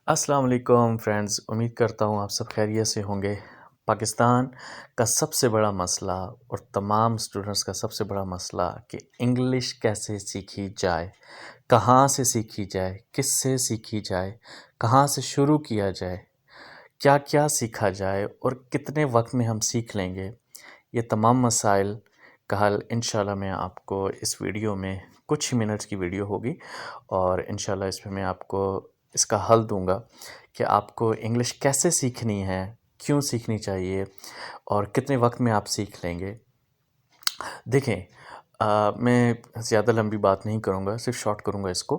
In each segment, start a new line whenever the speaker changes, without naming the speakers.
अस्सलाम वालेकुम फ्रेंड्स, उम्मीद करता हूँ आप सब खैरियत से होंगे। पाकिस्तान का सबसे बड़ा मसला और तमाम स्टूडेंट्स का सबसे बड़ा मसला कि इंग्लिश कैसे सीखी जाए, कहाँ से सीखी जाए, किससे सीखी जाए, कहाँ से शुरू किया जाए, क्या क्या सीखा जाए और कितने वक्त में हम सीख लेंगे। ये तमाम मसाइल का हल इंशाल्लाह मैं आपको इस वीडियो में, कुछ ही मिनट्स की वीडियो होगी और इंशाल्लाह इसमें मैं आपको इसका हल दूंगा कि आपको इंग्लिश कैसे सीखनी है, क्यों सीखनी चाहिए और कितने वक्त में आप सीख लेंगे। देखें, मैं ज़्यादा लंबी बात नहीं करूँगा, सिर्फ शॉर्ट करूँगा इसको।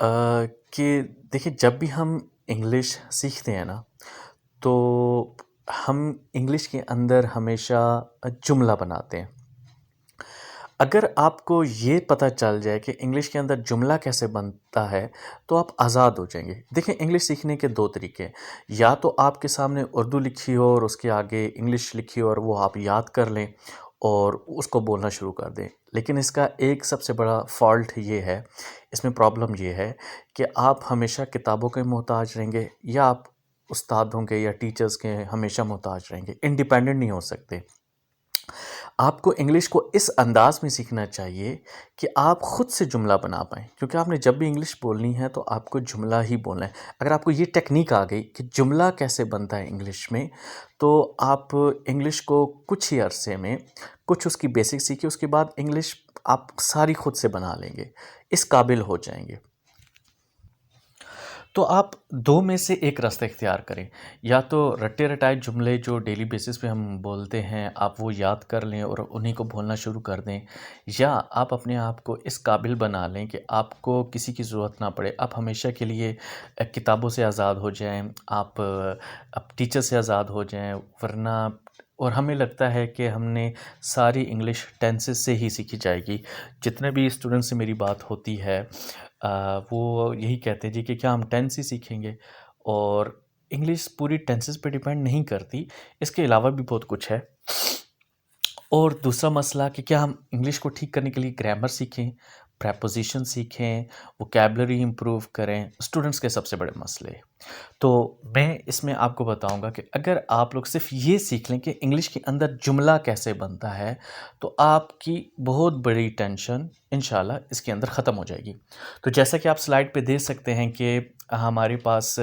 कि देखिए, जब भी हम इंग्लिश सीखते हैं ना, तो हम इंग्लिश के अंदर हमेशा जुमला बनाते हैं। अगर आपको ये पता चल जाए कि इंग्लिश के अंदर जुमला कैसे बनता है, तो आप आज़ाद हो जाएंगे। देखिए, इंग्लिश सीखने के दो तरीके हैं। या तो आपके सामने उर्दू लिखी हो और उसके आगे इंग्लिश लिखी हो और वो आप याद कर लें और उसको बोलना शुरू कर दें। लेकिन इसका एक सबसे बड़ा फॉल्ट ये है, इसमें प्रॉब्लम ये है कि आप हमेशा किताबों के मोहताज रहेंगे या आप उस्तादों के या टीचर्स के हमेशा मोहताज रहेंगे, इंडिपेंडेंट नहीं हो सकते। आपको इंग्लिश को इस अंदाज में सीखना चाहिए कि आप खुद से जुमला बना पाएँ, क्योंकि आपने जब भी इंग्लिश बोलनी है तो आपको जुमला ही बोलना है। अगर आपको ये टेक्निक आ गई कि जुमला कैसे बनता है इंग्लिश में, तो आप इंग्लिश को कुछ ही अरसे में कुछ उसकी बेसिक सीखिए, उसके बाद इंग्लिश आप सारी खुद से बना लेंगे, इस काबिल हो जाएंगे। तो आप दो में से एक रास्ता इख्तियार करें। या तो रट्टे रटाए जुमले जो डेली बेसिस पे हम बोलते हैं, आप वो याद कर लें और उन्हीं को बोलना शुरू कर दें, या आप अपने आप को इस काबिल बना लें कि आपको किसी की ज़रूरत ना पड़े, आप हमेशा के लिए किताबों से आज़ाद हो जाएं, आप टीचर से आज़ाद हो जाएं। वरना और हमें लगता है कि हमने सारी इंग्लिश टेंसेस से ही सीखी जाएगी। जितने भी स्टूडेंट्स से मेरी बात होती है, वो यही कहते हैं जी कि क्या हम टेंस ही सीखेंगे, और इंग्लिश पूरी टेंसेस पे डिपेंड नहीं करती, इसके अलावा भी बहुत कुछ है। और दूसरा मसला कि क्या हम इंग्लिश को ठीक करने के लिए ग्रामर सीखें, प्रेपोजिशन सीखें, वोकैबुलरी इम्प्रूव करें, स्टूडेंट्स के सबसे बड़े मसले। तो मैं इसमें आपको बताऊंगा कि अगर आप लोग सिर्फ ये सीख लें कि इंग्लिश के अंदर जुमला कैसे बनता है, तो आपकी बहुत बड़ी टेंशन इंशाल्लाह इसके अंदर ख़त्म हो जाएगी। तो जैसा कि आप स्लाइड पे देख सकते हैं कि हमारे पास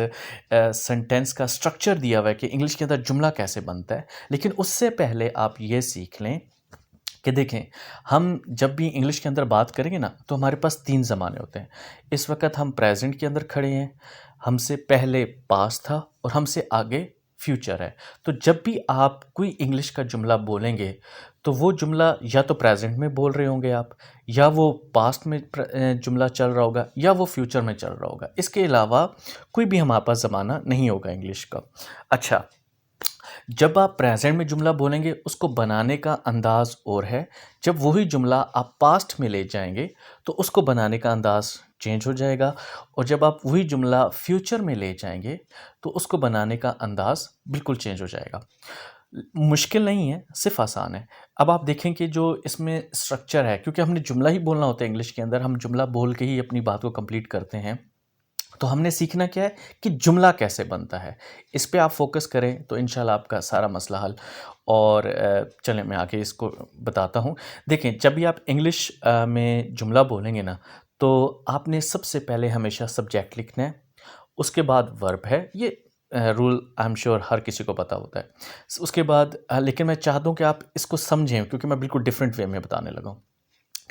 सेंटेंस का स्ट्रक्चर दिया हुआ है कि इंग्लिश के अंदर जुमला कैसे बनता है। लेकिन उससे पहले आप ये सीख लें कि देखें, हम जब भी इंग्लिश के अंदर बात करेंगे ना, तो हमारे पास 3 ज़माने होते हैं। इस वक्त हम प्रेजेंट के अंदर खड़े हैं, हमसे पहले पास्ट था और हमसे आगे फ्यूचर है। तो जब भी आप कोई इंग्लिश का जुमला बोलेंगे, तो वो जुमला या तो प्रेजेंट में बोल रहे होंगे आप, या वो पास्ट में जुमला चल रहा होगा, या वो फ्यूचर में चल रहा होगा। इसके अलावा कोई भी हमारे पास ज़माना नहीं होगा इंग्लिश का। अच्छा, जब आप प्रेजेंट में जुमला बोलेंगे, उसको बनाने का अंदाज़ और है। जब वही जुमला आप पास्ट में ले जाएंगे, तो उसको बनाने का अंदाज़ चेंज हो जाएगा। और जब आप वही जुमला फ्यूचर में ले जाएंगे, तो उसको बनाने का अंदाज़ बिल्कुल चेंज हो जाएगा। मुश्किल नहीं है, सिर्फ आसान है। अब आप देखें कि जो इसमें स्ट्रक्चर है, क्योंकि हमने जुमला ही बोलना होता है इंग्लिश के अंदर, हम जुमला बोल के ही अपनी बात को कंप्लीट करते हैं। तो हमने सीखना क्या है कि जुमला कैसे बनता है, इस पे आप फोकस करें तो इंशाल्लाह आपका सारा मसला हल। और चलें मैं आगे इसको बताता हूँ। देखें, जब भी आप इंग्लिश में जुमला बोलेंगे ना, तो आपने सबसे पहले हमेशा सब्जेक्ट लिखना है, उसके बाद वर्ब है। ये रूल आई एम श्योर हर किसी को पता होता है। उसके बाद लेकिन मैं चाहता हूँ कि आप इसको समझें, क्योंकि मैं बिल्कुल डिफरेंट वे में बताने लगा हूँ।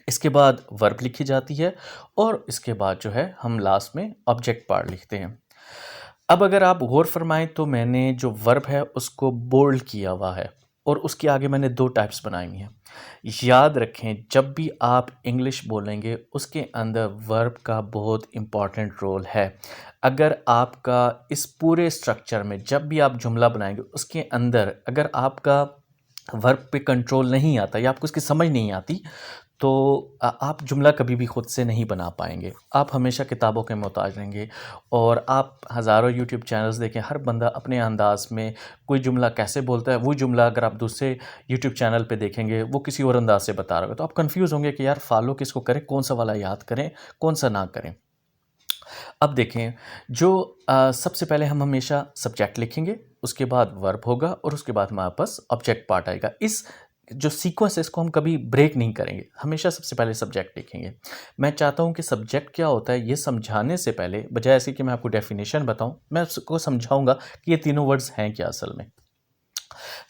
इसके बाद वर्ब लिखी जाती है और इसके बाद जो है हम लास्ट में ऑब्जेक्ट पार्ट लिखते हैं। अब अगर आप गौर फरमाएं, तो मैंने जो वर्ब है उसको बोल्ड किया हुआ है और उसके आगे मैंने 2 टाइप्स बनाई हुई हैं। याद रखें, जब भी आप इंग्लिश बोलेंगे, उसके अंदर वर्ब का बहुत इम्पॉर्टेंट रोल है। अगर आपका इस पूरे स्ट्रक्चर में जब भी आप जुमला बनाएंगे, उसके अंदर अगर आपका वर्ब पे कंट्रोल नहीं आता या आपको उसकी समझ नहीं आती, तो आप जुमला कभी भी खुद से नहीं बना पाएंगे। आप हमेशा किताबों के मोहताज रहेंगे। और आप हज़ारों यूट्यूब चैनल्स देखें, हर बंदा अपने अंदाज में कोई जुमला कैसे बोलता है, वो जुमला अगर आप दूसरे यूट्यूब चैनल पे देखेंगे, वो किसी और अंदाज से बता रहा होगा, तो आप कंफ्यूज होंगे कि यार फॉलो किसको करें, कौन सा वाला याद करें, कौन सा ना करें। अब देखें जो सबसे पहले हम हमेशा सब्जेक्ट लिखेंगे, उसके बाद वर्ब होगा और उसके बाद हमारे पास ऑब्जेक्ट पार्ट आएगा। इस जो सीक्वेंस है इसको हम कभी ब्रेक नहीं करेंगे, हमेशा सबसे पहले सब्जेक्ट लिखेंगे। मैं चाहता हूँ कि सब्जेक्ट क्या होता है ये समझाने से पहले, बजाय ऐसे कि मैं आपको डेफिनेशन बताऊँ, मैं उसको समझाऊंगा कि ये तीनों वर्ड्स हैं क्या असल में।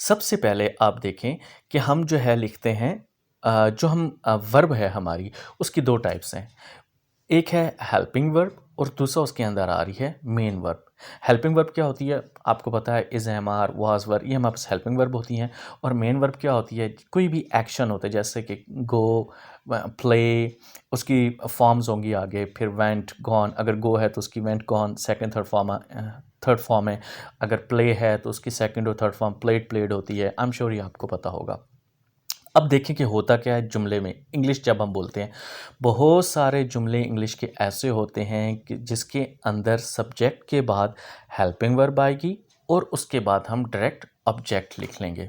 सबसे पहले आप देखें कि हम जो है लिखते हैं जो हम वर्ब है हमारी, उसकी दो टाइप्स हैं। एक है हेल्पिंग वर्ब और दूसरा उसके अंदर आ रही है मेन वर्ब। हेल्पिंग वर्ब क्या होती है आपको पता है, इज़, एम, आर, वाज, वर, ये हमारे पास हेल्पिंग वर्ब होती हैं। और मेन वर्ब क्या होती है, कोई भी एक्शन होता है जैसे कि गो, प्ले, उसकी फॉर्म्स होंगी आगे, फिर वेंट, गॉन, अगर गो है तो उसकी went, gone second third form है। अगर प्ले है तो उसकी सेकंड और थर्ड फॉर्म प्लेड, प्लेड होती है। आई एम श्योर ये आपको पता होगा। अब देखें कि होता क्या है जुमले में, इंग्लिश जब हम बोलते हैं, बहुत सारे जुमले इंग्लिश के ऐसे होते हैं कि जिसके अंदर सब्जेक्ट के बाद हेल्पिंग वर्ब आएगी और उसके बाद हम डायरेक्ट ऑब्जेक्ट लिख लेंगे।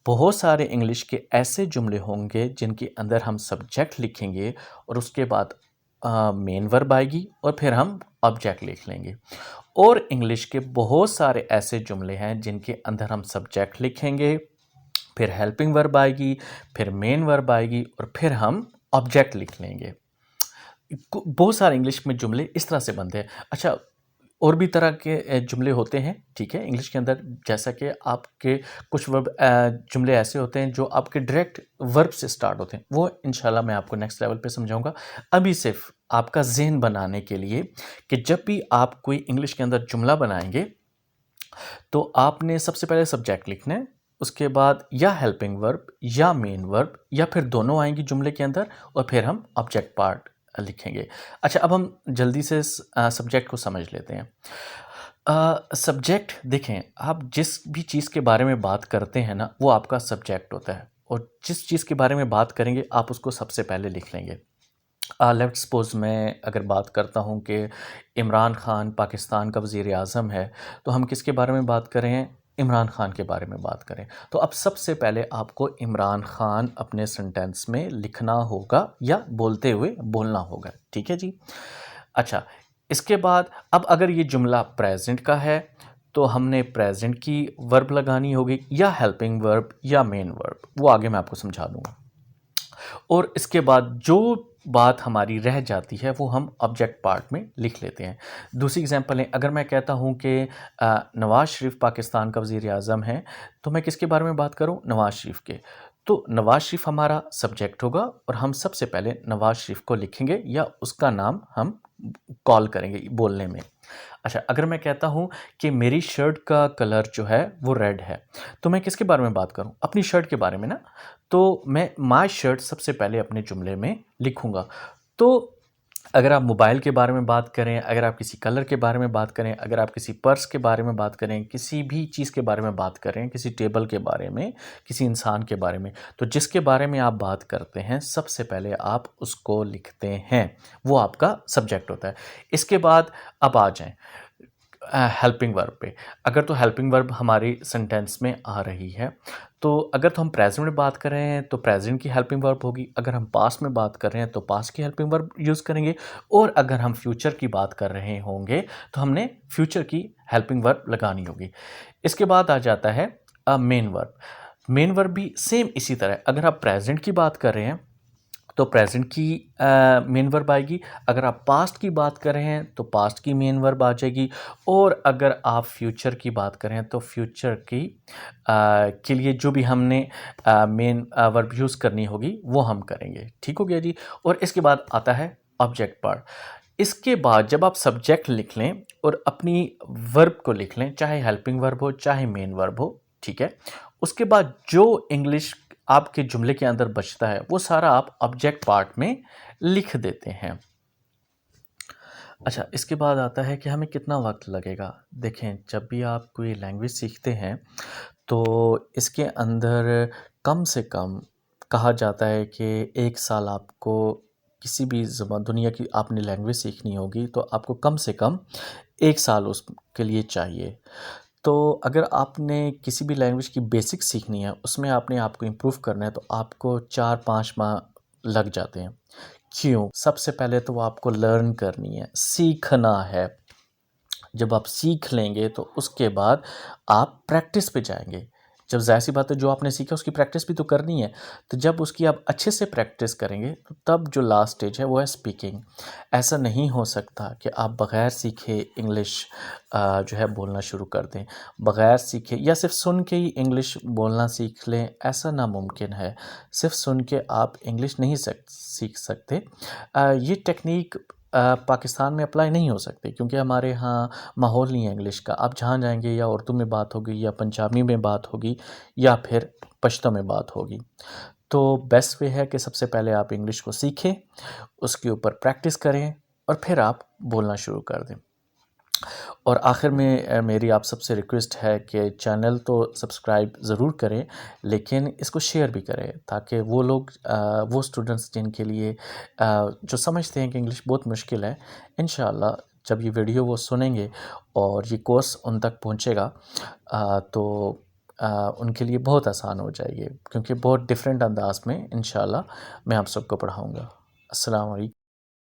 बहुत सारे इंग्लिश के ऐसे जुमले होंगे जिनके अंदर हम सब्जेक्ट लिखेंगे और उसके बाद मेन वर्ब आएगी और फिर हम ऑब्जेक्ट लिख लेंगे। और इंग्लिश के बहुत सारे ऐसे जुमले हैं जिनके अंदर हम सब्जेक्ट लिखेंगे, फिर हेल्पिंग वर्ब आएगी, फिर मेन वर्ब आएगी और फिर हम ऑब्जेक्ट लिख लेंगे। बहुत सारे इंग्लिश में जुमले इस तरह से बनते हैं। अच्छा, और भी तरह के जुमले होते हैं, ठीक है, इंग्लिश के अंदर, जैसा कि आपके कुछ वर्ब जुमले ऐसे होते हैं जो आपके डायरेक्ट वर्ब से स्टार्ट होते हैं, वो इंशाल्लाह मैं आपको नेक्स्ट लेवल पे समझाऊंगा। अभी सिर्फ आपका जहन बनाने के लिए कि जब भी आप कोई इंग्लिश के अंदर जुमला बनाएंगे तो आपने सबसे पहले सब्जेक्ट लिखना है, उसके बाद या हेल्पिंग वर्ब या मेन वर्ब या फिर दोनों आएंगी जुमले के अंदर और फिर हम ऑब्जेक्ट पार्ट लिखेंगे। अच्छा, अब हम जल्दी से सब्जेक्ट को समझ लेते हैं। सब्जेक्ट देखें, आप जिस भी चीज़ के बारे में बात करते हैं ना, वो आपका सब्जेक्ट होता है और जिस चीज़ के बारे में बात करेंगे आप उसको सबसे पहले लिख लेंगे। लेट्स सपोज़ मैं अगर बात करता हूँ कि इमरान ख़ान पाकिस्तान का वज़ीर आज़म है, तो हम किसके बारे में बात कर रहे हैं, इमरान ख़ान के बारे में बात करें। तो अब सबसे पहले आपको इमरान ख़ान अपने सेंटेंस में लिखना होगा या बोलते हुए बोलना होगा, ठीक है जी। अच्छा, इसके बाद अब अगर ये जुमला प्रेजेंट का है तो हमने प्रेजेंट की वर्ब लगानी होगी या हेल्पिंग वर्ब या मेन वर्ब, वो आगे मैं आपको समझा दूँगा। और इसके बाद जो बात हमारी रह जाती है वो हम ऑब्जेक्ट पार्ट में लिख लेते हैं। दूसरी एग्जांपल है, अगर मैं कहता हूँ कि नवाज़ शरीफ पाकिस्तान का वज़ीर आज़म है, तो मैं किसके बारे में बात करूँ, नवाज़ शरीफ के। तो नवाज़ शरीफ हमारा सब्जेक्ट होगा और हम सबसे पहले नवाज़ शरीफ को लिखेंगे या उसका नाम हम कॉल करेंगे बोलने में। अच्छा, अगर मैं कहता हूँ कि मेरी शर्ट का कलर जो है वो रेड है, तो मैं किसके बारे में बात करूँ, अपनी शर्ट के बारे में ना। तो मैं माय शर्ट सबसे पहले अपने जुमले में लिखूँगा। तो अगर आप मोबाइल के बारे में बात करें, अगर आप किसी कलर के बारे में बात करें, अगर आप किसी पर्स के बारे में बात करें, किसी भी चीज़ के बारे में बात करें, किसी टेबल के बारे में, किसी इंसान के बारे में, तो जिसके बारे में आप बात करते हैं सबसे पहले आप उसको लिखते हैं, वो आपका सब्जेक्ट होता है। इसके बाद अब आ जाएं हेल्पिंग वर्ब पे। अगर तो हेल्पिंग वर्ब हमारी सेंटेंस में आ रही है, तो अगर तो हम प्रेजेंट में बात कर रहे हैं तो प्रेजेंट की हेल्पिंग वर्ब होगी, अगर हम पास्ट में बात कर रहे हैं तो पास्ट की हेल्पिंग वर्ब यूज़ करेंगे, और अगर हम फ्यूचर की बात कर रहे होंगे तो हमने फ्यूचर की हेल्पिंग वर्ब लगानी होगी। इसके बाद आ जाता है मेन वर्ब। मेन वर्ब भी सेम इसी तरह, अगर आप प्रेजेंट की बात कर रहे हैं तो प्रेजेंट की मेन वर्ब आएगी, अगर आप पास्ट की बात कर रहे हैं तो पास्ट की मेन वर्ब आ जाएगी, और अगर आप फ्यूचर की बात करें तो फ्यूचर की के लिए जो भी हमने मेन वर्ब यूज़ करनी होगी वो हम करेंगे। ठीक हो गया जी। और इसके बाद आता है ऑब्जेक्ट पार्ट। इसके बाद जब आप सब्जेक्ट लिख लें और अपनी वर्ब को लिख लें, चाहे हेल्पिंग वर्ब हो चाहे मेन वर्ब हो, ठीक है, उसके बाद जो इंग्लिश आपके जुमले के अंदर बचता है वो सारा आप ऑब्जेक्ट पार्ट में लिख देते हैं। अच्छा, इसके बाद आता है कि हमें कितना वक्त लगेगा। देखें, जब भी आप कोई लैंग्वेज सीखते हैं तो इसके अंदर कम से कम कहा जाता है कि 1 साल आपको किसी भी ज़बान दुनिया की आपने लैंग्वेज सीखनी होगी तो आपको कम से कम 1 साल उसके लिए चाहिए। तो अगर आपने किसी भी लैंग्वेज की बेसिक सीखनी है, उसमें आपने आपको इम्प्रूव करना है, तो आपको 4-5 माह लग जाते हैं। क्यों? सबसे पहले तो वो आपको लर्न करनी है, सीखना है। जब आप सीख लेंगे तो उसके बाद आप प्रैक्टिस पे जाएँगे। जब ज़ाहिर-सी बात है जो आपने सीखा उसकी प्रैक्टिस भी तो करनी है। तो जब उसकी आप अच्छे से प्रैक्टिस करेंगे तो तब जो लास्ट स्टेज है वो है स्पीकिंग। ऐसा नहीं हो सकता कि आप बग़ैर सीखे इंग्लिश जो है बोलना शुरू कर दें। बग़ैर सीखे या सिर्फ़ सुन के ही इंग्लिश बोलना सीख लें, ऐसा नामुमकिन है। सिर्फ़ सुन के आप इंग्लिश नहीं सीख सकते। ये टेक्नीक पाकिस्तान में अप्लाई नहीं हो सकती क्योंकि हमारे यहाँ माहौल नहीं है इंग्लिश का। आप जहाँ जाएँगे या उर्दू में बात होगी या पंजाबी में बात होगी या फिर पश्तो में बात होगी। तो बेस्ट वे है कि सबसे पहले आप इंग्लिश को सीखें, उसके ऊपर प्रैक्टिस करें और फिर आप बोलना शुरू कर दें। और आखिर में मेरी आप सबसे रिक्वेस्ट है कि चैनल तो सब्सक्राइब ज़रूर करें, लेकिन इसको शेयर भी करें ताकि वो लोग वो स्टूडेंट्स जिनके लिए जो समझते हैं कि इंग्लिश बहुत मुश्किल है, इंशाअल्लाह जब ये वीडियो वो सुनेंगे और ये कोर्स उन तक पहुँचेगा तो उनके लिए बहुत आसान हो जाएगी क्योंकि बहुत डिफरेंट अंदाज़ में इंशाअल्लाह मैं आप सबको पढ़ाऊँगा। अस्सलाम वालेकुम।